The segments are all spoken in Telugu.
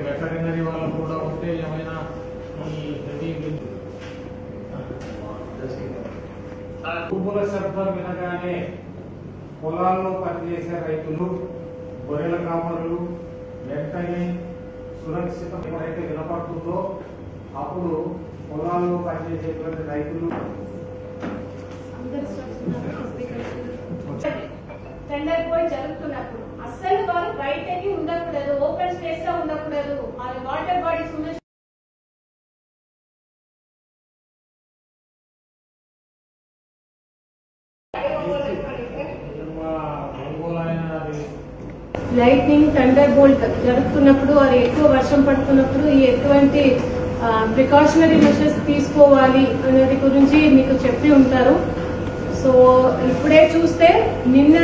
వెటరినరీ వాళ్ళు కూడా ఉంటే ఏమైనా భూముల శబ్దం వినగానే పొలాల్లో పనిచేసే రైతులు, గొర్రెల కాపరులు వెంటనే సురక్షితం ఎక్కడైతే వినపడుతుందో అప్పుడు పొలాల్లో పనిచేసేటువంటి రైతులు టెండర్ పోయి జరుగుతున్నప్పుడు అస్సలు వారు బయటకి ఉండకూడదు, ఓపెన్ స్పేస్ లో ఉండకూడదు. వాళ్ళ వాటర్ బాడీస్ ఉన్న లైట్నింగ్, థండర్ బోల్ట్ జరుగుతున్నప్పుడు అది ఎక్కువ వర్షం పడుతున్నప్పుడు ఎటువంటి ప్రికాషనరీ మెషర్స్ తీసుకోవాలి అనేది గురించి మీకు చెప్పి ఉంటారు. సో ఇప్పుడే చూస్తే నిన్న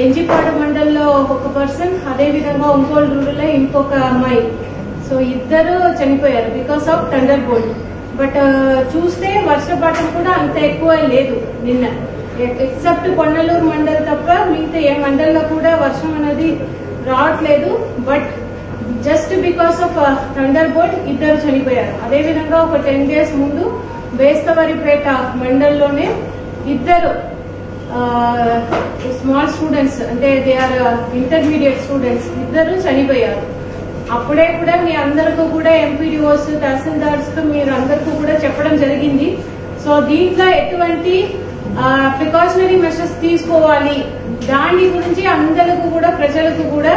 ఎంజిపాడు మండల్లో ఒక పర్సన్, అదే విధంగా ఒంగోలు రూరల్ ఇంకొక అమ్మాయి, సో ఇద్దరు చనిపోయారు because of thunderbolt. But చూస్తే వర్షపాతం కూడా అంత ఎక్కువ లేదు నిన్న, ఎక్సెప్ట్ కొండలూరు మండల్ తప్ప మిగతా ఏ మండల్లో కూడా వర్షం అనేది రావట్లేదు. But just because of thunderbolt ఇద్దరు చనిపోయారు. అదేవిధంగా ఒక 10 days ముందు బేస్తవారిపేట మండల్లోనే ఇద్దరు స్మాల్ స్టూడెంట్స్, అంటే దే ఆర్ ఇంటర్మీడియట్ స్టూడెంట్స్, ఇద్దరు చనిపోయారు. అప్పుడే కూడా మీ అందరికీ కూడా ఎంపీడీఓస్, తహసీల్దార్స్ మీరు అందరికీ కూడా చెప్పడం జరిగింది. సో దీంట్లో ఎటువంటి ప్రికాషనరీ మెషర్స్ తీసుకోవాలి దాని గురించి అందరికీ కూడా ప్రజలకు కూడా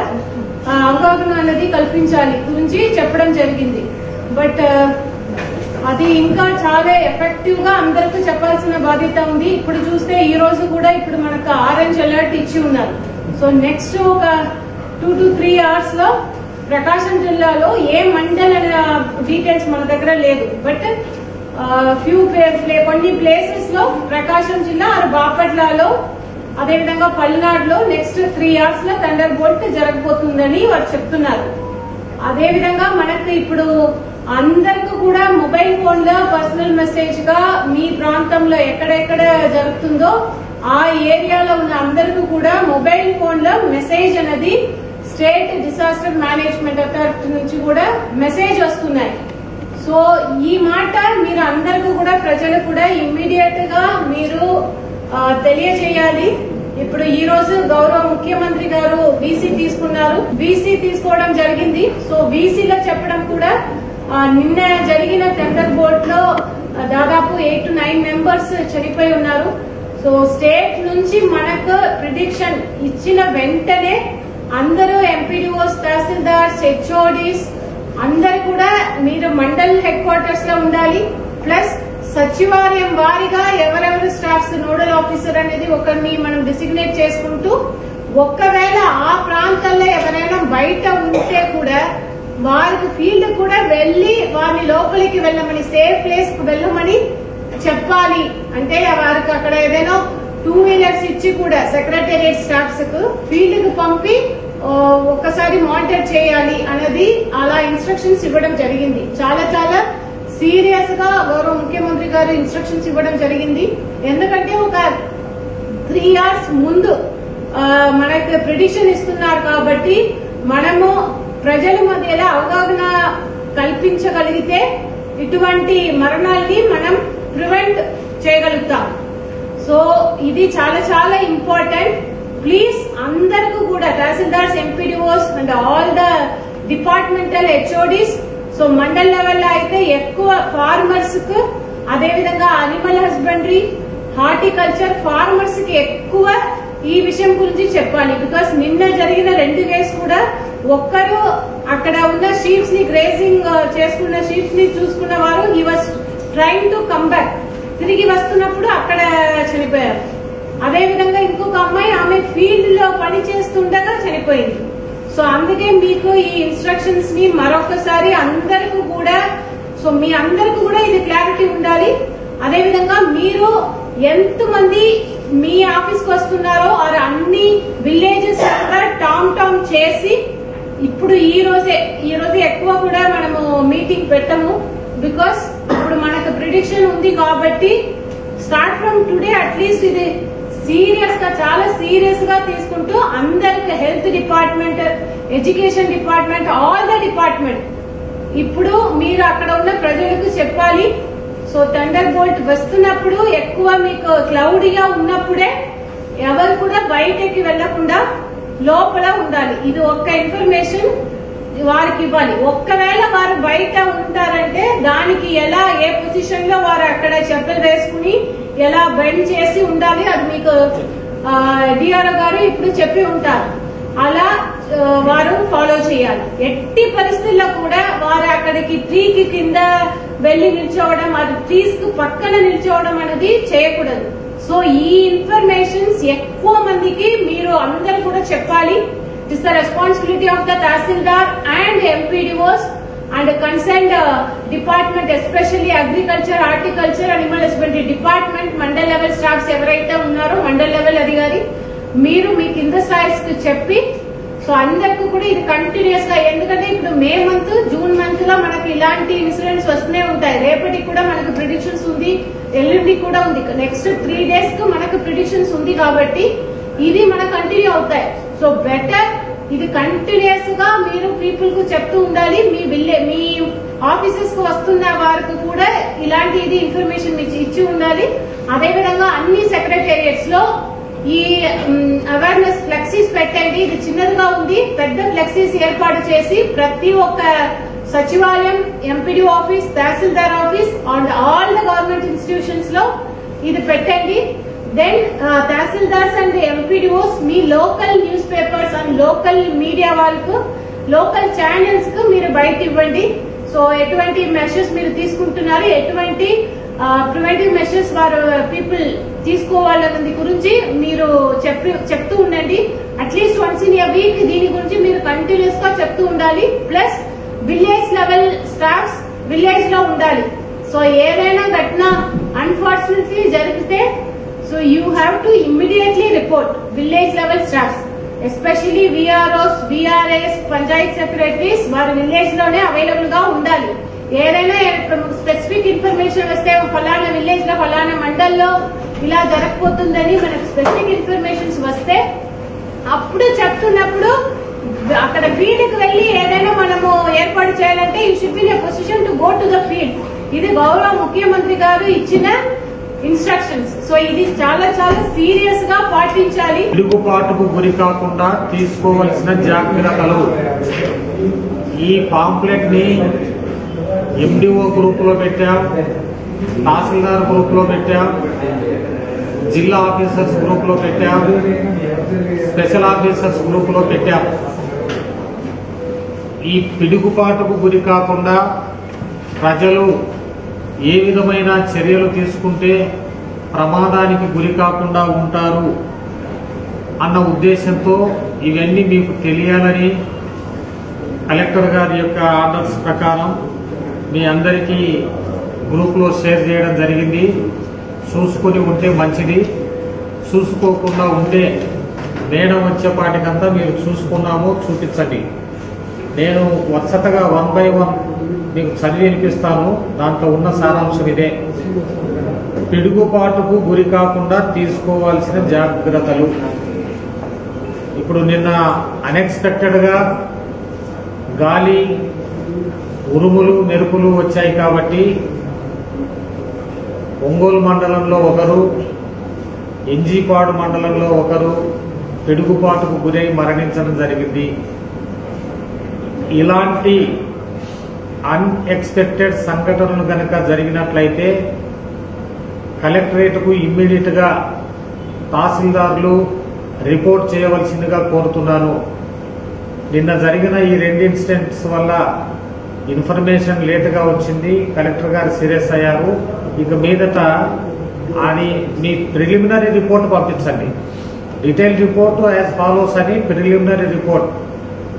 అవగాహన అనేది కల్పించాలి గురించి చెప్పడం జరిగింది. బట్ అది ఇంకా చాలా ఎఫెక్టివ్ గా అందరికీ చెప్పాల్సిన బాధ్యత ఉంది. ఇప్పుడు చూస్తే ఈ రోజు కూడా ఇప్పుడు మనకు ఆరెంజ్ అలర్ట్ ఇచ్చి ఉన్నారు. సో నెక్స్ట్ ఒక 2 to 3 hours లో ప్రకాశం జిల్లాలో ఏ మండల్ అనే డీటెయిల్స్ మన దగ్గర లేదు. బట్ కొన్ని ప్లేసెస్ లో ప్రకాశం జిల్లా బాపట్లలో, అదేవిధంగా పల్నాడులో నెక్స్ట్ 3 hours లో థండర్ బోల్ట్ జరగబోతుందని వారు చెప్తున్నారు. అదేవిధంగా మనకు ఇప్పుడు అందరికీ కూడా మొబైల్ ఫోన్ లో పర్సనల్ మెసేజ్ గా మీ ప్రాంతంలో ఎక్కడెక్కడ జరుగుతుందో ఆ ఏరియాలో ఉన్న అందరికీ కూడా మొబైల్ ఫోన్ లో మెసేజ్ అనేది స్టేట్ డిసాస్టర్ మేనేజ్మెంట్ అథారిటీ నుంచి కూడా మెసేజ్ వస్తున్నాయి. సో ఈ మాట మీరు అందరికీ కూడా ప్రజలు కూడా ఇమ్మీడియట్ గా మీరు తెలియజేయాలి. ఇప్పుడు ఈ రోజు గౌరవ ముఖ్యమంత్రి గారు బీసీ తీసుకున్నారు, బీసీ తీసుకోవడం జరిగింది. సో బీసీగా చెప్పడం కూడా నిన్న జరిగిన థండర్ బోల్ట్ లో దాదాపు 8 to 9 members చనిపోయి ఉన్నారు. సో స్టేట్ నుంచి మనకు ప్రిడిక్షన్ ఇచ్చిన వెంటనే అందరూ ఎంపీడీఓస్, తహసీల్దార్స్, హెచ్ఓడీస్ అందరు కూడా మీరు మండల్ హెడ్ క్వార్టర్స్ లో ఉండాలి. ప్లస్ సచివాలయం వారిగా ఎవరెవరు స్టాఫ్స్, నోడల్ ఆఫీసర్ అనేది ఒకరిని మనం డిసిగ్నేట్ చేసుకుంటూ, ఒక్కవేళ ఆ ప్రాంతాల్లో ఎవరైనా బయట ఉంటే కూడా వారికి ఫీల్డ్ కూడా వెళ్లి వారిని లోపలికి వెళ్ళమని, సేఫ్ ప్లేస్ కు వెళ్ళమని చెప్పాలి. అంటే వారికి అక్కడ ఏదైనా 2 wheelers ఇచ్చి కూడా సెక్రటేరియట్ స్టాఫ్స్ కు ఫీల్డ్ కు పంపి ఒక్కసారి మానిటర్ చేయాలి అనేది అలా ఇన్స్ట్రక్షన్స్ ఇవ్వడం జరిగింది. చాలా చాలా సీరియస్ గా గౌరవ ముఖ్యమంత్రి గారు ఇన్స్ట్రక్షన్స్ ఇవ్వడం జరిగింది. ఎందుకంటే ఒక 3 hours ముందు మనకు ప్రిడిక్షన్ ఇస్తున్నారు కాబట్టి మనము ప్రజల మధ్యలో అవగాహన కల్పించగలిగితే ఇటువంటి మరణాల్ని మనం ప్రివెంట్ చేయగలుగుతాం. సో ఇది చాలా చాలా ఇంపార్టెంట్. ప్లీజ్ అందరికీ కూడా tahsildars, MPDOs and all the departmental HODs, so mandal లెవెల్లో అయితే ఎక్కువ ఫార్మర్స్ కు, అదేవిధంగా అనిమల్ హస్బెండరీ, హార్టికల్చర్ ఫార్మర్స్ కి ఎక్కువ ఈ విషయం గురించి చెప్పాలి. బికాస్ నిన్న జరిగిన 2 days కూడా ఒక్కరు అక్కడ ఉన్న షీప్స్ ని, గ్రేజింగ్ చేసుకున్న షీప్స్ ని చూసుకున్న వారు he was trying to come back, తిరిగి వస్తున్నప్పుడు అక్కడ చనిపోయారు. అదేవిధంగా ఇంకొక అమ్మాయి ఆమె ఫీల్డ్ లో పని చేస్తుండగా చనిపోయింది. సో అందుకే మీకు ఈ ఇన్స్ట్రక్షన్స్ ని మరొకసారి అందరికీ కూడా, సో మీ అందరికీ కూడా ఇది క్లారిటీ ఉండాలి. అదేవిధంగా మీరు ఎంతమంది మీ ఆఫీస్ కు వస్తున్నారో అన్ని విలేజెస్ కూడా టామ్ చేసి, ఇప్పుడు ఈ రోజే ఎక్కువ కూడా మనము మీటింగ్ పెట్టము. బికాస్ ఇప్పుడు మనకు ప్రిడిక్షన్ ఉంది కాబట్టి స్టార్ట్ ఫ్రమ్ టుడే అట్లీస్ట్ ఇది సీరియస్ గా, చాలా సీరియస్ గా తీసుకుంటూ అందరికి health department, education department, all the department ఇప్పుడు మీరు అక్కడ ఉన్న ప్రజలకు చెప్పాలి. సో థండర్ బోల్ట్ వస్తున్నప్పుడు ఎక్కువ మీకు క్లౌడీగా ఉన్నప్పుడే ఎవరు కూడా బయటకి వెళ్లకుండా లోపల ఉండాలి. ఇది ఒక్క ఇన్ఫర్మేషన్ వారికి ఇవ్వాలి. ఒక్కవేళ వారు బయట ఉంటారంటే దానికి ఎలా, ఏ పొజిషన్ లో వారు అక్కడ చెప్పులు వేసుకుని ఎలా బెండ్ చేసి ఉండాలి, అది మీకు డిఆర్ఓ గారు ఇప్పుడు చెప్పి ఉంటారు. అలా వారు ఫాలో చేయాలి. ఎట్టి పరిస్థితుల్లో కూడా వారు అక్కడికి ట్రీకి కింద వెళ్లి నిల్చోవడం, అది ట్రీస్ కు పక్కన నిల్చోవడం అనేది చేయకూడదు. సో ఈ ఇన్ఫర్మేషన్స్ ఎక్కువ మందికి మీరు అందరూ కూడా చెప్పాలి. It is the responsibility of the tahsildar and MPDOs and concerned department, especially agriculture, horticulture, animal husbandry department, mandal level staffs ఎవరైతే ఉన్నారో మండల్ లెవెల్ అధికారి మీరు మీ కింద స్థాయిస్ కు చెప్పి, సో అందరికీ కూడా ఇది కంటిన్యూస్ గా, ఎందుకంటే ఇప్పుడు మే మంత్, జూన్ మంత్ లో మనకి ఇలాంటి ఇన్సిడెంట్స్ వస్తూనే ఉంటాయి. రేపటికి కూడా మనకు ప్రిడిక్షన్స్ ఉంది, ఎల్లుండి కూడా ఉంది, నెక్స్ట్ 3 days కు మనకు ప్రిడిక్షన్స్ ఉంది. కాబట్టి ఇది మనకు కంటిన్యూ అవుతాయి. సో బెటర్ ఇది కంటిన్యూస్ గా మీరు పీపుల్ కు చెప్తూ ఉండాలి. మీ ఆఫీసెస్ కు వస్తున్న వారికి కూడా ఇలాంటి ఇది ఇన్ఫర్మేషన్ ఇచ్చి ఉండాలి. అదేవిధంగా అన్ని సెక్రటేరియట్స్ లో ఈ అవేర్నెస్ ఫ్లెక్సీస్ పెట్టండి. ఇది చిన్నదిగా ఉంది, పెద్ద ఫ్లెక్సీస్ ఏర్పాటు చేసి ప్రతి ఒక్క సచివాలయం, MPD office, tahsildar office and all the government institutions లో ఇది పెట్టండి. దెన్ తహసీల్దార్స్ అండ్ ఎంపీడీఓస్ మీ local newspapers and local media వాళ్ళకు, లోకల్ ఛానల్స్ కు మీరు బయట ఇవ్వండి. సో ఎటువంటి మెషర్స్ మీరు తీసుకుంటున్నారు, ఎటువంటి ప్రివెంటివ్ మెషర్స్ వారు పీపుల్ తీసుకోవాలన్నది గురించి మీరు చెప్తూ ఉండండి. At least once in a week దీని గురించి మీరు కంటిన్యూస్ గా చెప్తూ ఉండాలి. Plus village level staffs village లో ఉండాలి. సో ఏదైనా ఘటన అన్ఫార్చునేట్లీ జరిగితే so you have to immediately report village level staffs, especially VROs, VRAs, Panchayat secretaries వారి విలేజ్ లోనే అవైలబుల్ గా ఉండాలి. ఏదైనా స్పెసిఫిక్ ఇన్ఫర్మేషన్ వస్తే ఫలానా విలేజ్ లో, ఫలానా మండల్లో ఇలా జరగబోతుందని మనకు స్పెసిఫిక్ ఇన్ఫర్మేషన్స్ వస్తే అప్పుడు చెప్తున్నప్పుడు అక్కడ ఫీల్డ్ కి వెళ్లి ఏదైనా మనము ఏర్పాటు చేయాలంటే you should be in a position to go to the field. ఇది గౌరవ ముఖ్యమంత్రి గారు ఇచ్చిన ఇన్స్ట్రక్షన్స్. సో ఇది చాలా చాలా సీరియస్ గా పాటించాలి. పిడుగుపాటుకు గురి కాకుండా తీసుకోవలసిన జాగ్రత్తలు. ఈ పాంప్లెట్ ని ఎండిఓ గ్రూప్ లో పెట్టాం, తహసీల్దార్ గ్రూప్ లో పెట్టాం, జిల్లా ఆఫీసర్స్ గ్రూప్ లో పెట్టాం, స్పెషల్ ఆఫీసర్స్ గ్రూప్ లో పెట్టాం. ఈ పిడుగుపాటుకు గురి కాకుండా ప్రజలు ఏ విధమైన చర్యలు తీసుకుంటే ప్రమాదానికి గురి కాకుండా ఉంటారు అన్న ఉద్దేశంతో ఇవన్నీ మీకు తెలియాలని కలెక్టర్ గారి యొక్క ఆర్డర్స్ ప్రకారం మీ అందరికీ గ్రూప్లో షేర్ చేయడం జరిగింది. చూసుకొని ఉంటే మంచిది, చూసుకోకుండా ఉంటే మేడం వచ్చేపాటికంతా మీరు చూసుకున్నామో చూపించండి. నేను వరుసగా 1 by 1 మీకు చదివి వినిపిస్తాను. దాంట్లో ఉన్న సారాంశం ఇదే: పిడుగుపాటుకు గురి కాకుండా తీసుకోవాల్సిన జాగ్రత్తలు. ఇప్పుడు నిన్న అన్ఎక్స్పెక్టెడ్ గా గాలి, ఉరుములు, మెరుపులు వచ్చాయి కాబట్టి ఒంగోలు మండలంలో ఒకరు, ఎంజీపాడు మండలంలో ఒకరు పిడుగుపాటుకు గురై మరణించడం జరిగింది. ఇలాంటి అన్ఎక్స్పెక్టెడ్ సంఘటనలు కనుక జరిగినట్లయితే కలెక్టరేట్కు ఇమ్మీడియట్ గా తహసీల్దార్లు రిపోర్ట్ చేయవలసిందిగా కోరుతున్నాను. నిన్న జరిగిన ఈ 2 ఇన్సిడెంట్స్ వల్ల ఇన్ఫర్మేషన్ లేటుగా వచ్చింది, కలెక్టర్ గారు సీరియస్ అయ్యారు. ఇక మీదట అది మీ ప్రిలిమినరీ రిపోర్ట్ పంపించండి. డీటెయిల్ రిపోర్ట్ యాజ్ ఫాలోస్ అని ప్రిలిమినరీ రిపోర్ట్.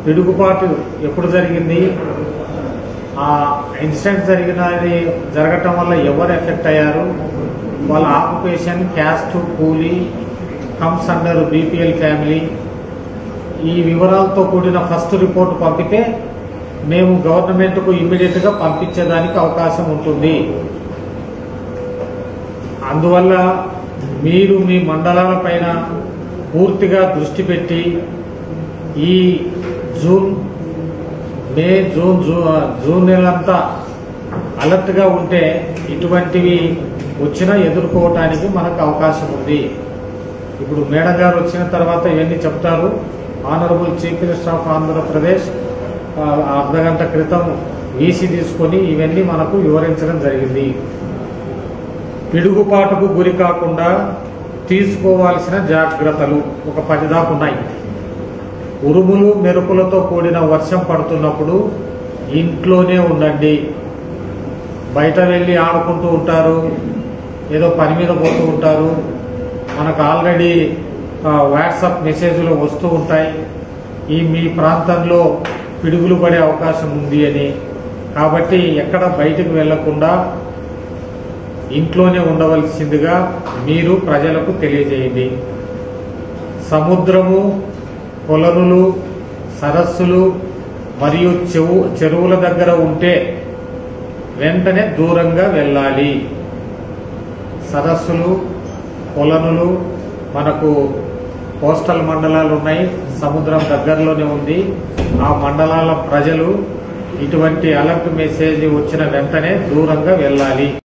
పిడుగుపాటు ఎప్పుడు జరిగింది, ఆ ఇన్సిడెంట్ జరగటం వల్ల ఎవరు ఎఫెక్ట్ అయ్యారు, వాళ్ళ ఆక్యుపేషన్, క్యాస్ట్, కూలీ, కమ్స్ అండర్ బీపీఎల్ ఫ్యామిలీ, ఈ వివరాలతో కూడిన ఫస్ట్ రిపోర్ట్ పంపితే మేము గవర్నమెంట్ కు ఇమ్మీడియట్ గా పంపించేదానికి అవకాశం ఉంటుంది. అందువల్ల మీరు మీ మండలాల పైన పూర్తిగా దృష్టి పెట్టి ఈ జూన్ నెలంతా అలర్ట్గా ఉంటే ఇటువంటివి వచ్చినా ఎదుర్కోవటానికి మనకు అవకాశం ఉంది. ఇప్పుడు మేడం గారు వచ్చిన తర్వాత ఇవన్నీ చెప్తారు. Honourable chief minister of Andhra Pradesh అర్ధగంట క్రితం వీసీ తీసుకొని ఇవన్నీ మనకు వివరించడం జరిగింది. పిడుగుపాటుకు గురి కాకుండా తీసుకోవాల్సిన జాగ్రత్తలు ఒక 10 దాకా ఉన్నాయి. ఉరుములు మెరుపులతో కూడిన వర్షం పడుతున్నప్పుడు ఇంట్లోనే ఉండండి. బయట వెళ్ళి ఆడుకుంటూ ఉంటారు, ఏదో పని మీద పోతూ ఉంటారు. మనకు ఆల్రెడీ వాట్సాప్ మెసేజ్లు వస్తూ ఉంటాయి ఈ మీ ప్రాంతంలో పిడుగులు పడే అవకాశం ఉంది అని. కాబట్టి ఎక్కడ బయటకు వెళ్లకుండా ఇంట్లోనే ఉండవలసిందిగా మీరు ప్రజలకు తెలియజేయండి. సముద్రము, కొలనులు, సరస్సులు మరియు చెరువుల దగ్గర ఉంటే వెంటనే దూరంగా వెళ్ళాలి. సరస్సులు, కొలనులు మనకు కోస్టల్ మండలాలు ఉన్నాయి, సముద్రం దగ్గరలోనే ఉంది. ఆ మండలాల ప్రజలు ఇటువంటి అలర్ట్ మెసేజ్ వచ్చిన వెంటనే దూరంగా వెళ్ళాలి.